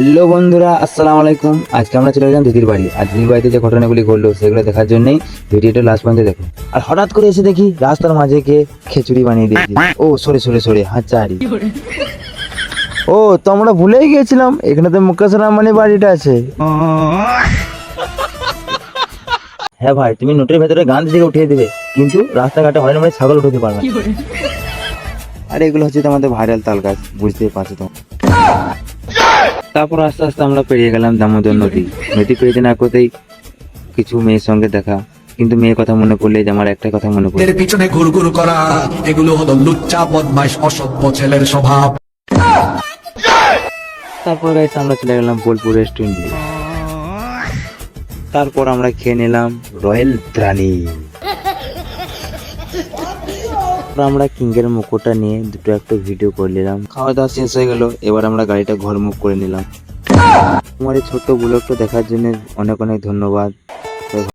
Hello বন্ধুরা, আসসালামু আলাইকুম। আজকে আমরা চলে গেলাম দিদির বাড়ি। আর দিদির বাড়িতে যে ঘটনাগুলি ঘটলো সেগুলো দেখার জন্যই ভিডিওটা লাস্ট পর্যন্ত দেখো। আর হঠাৎ করে এসে দেখি রাস্তার মাঝে কে খিচুড়ি বানিয়ে দিয়েছি। ও সরে হাঁচারি। ও তো আমরা ভুলেই গিয়েছিলাম, এখানে তো মুকেশ আম্বানির বাড়িটা আছে। হ্যাঁ ভাই, তুমি নোটের ভেতরে গান থেকে উঠিয়ে দেবে, কিন্তু রাস্তাঘাটে হরেন মানে ছাগল উঠতে পারবে না। আর এগুলো হচ্ছে তোমাদের ভাইরাল তাল গাছ, বুঝতেই পারছো তো। তারপর আস্তে আস্তে আমরা পেরিয়ে গেলাম দামোদর নদী। নদী পেরিয়ে না করতেই কিছু মেয়ের সঙ্গে দেখা, কিন্তু মেয়ের কথা মনে পড়লে যে আমার একটা কথা মনে পড়ে, এর পিছনে ঘুরঘুর করা, এগুলো হলো লুচ্চা বদমাইশ অসভ্য ছেলের স্বভাব। তারপর গাইস আমরা চলে গেলাম বোলপুর রেস্টুরেন্টে। তারপর আমরা খেয়ে নিলাম রয়্যাল বিরিয়ানি। আমরা কিংয়ের মুখোটা নিয়ে দুটো একটা ভিডিও করে নিলাম। খাওয়া দাওয়া শেষ হয়ে গেল, এবার আমরা গাড়িটা ঘরমুখ করে নিলাম। তোমার এই ছোট্ট ব্লগটা দেখার জন্য অনেক অনেক ধন্যবাদ।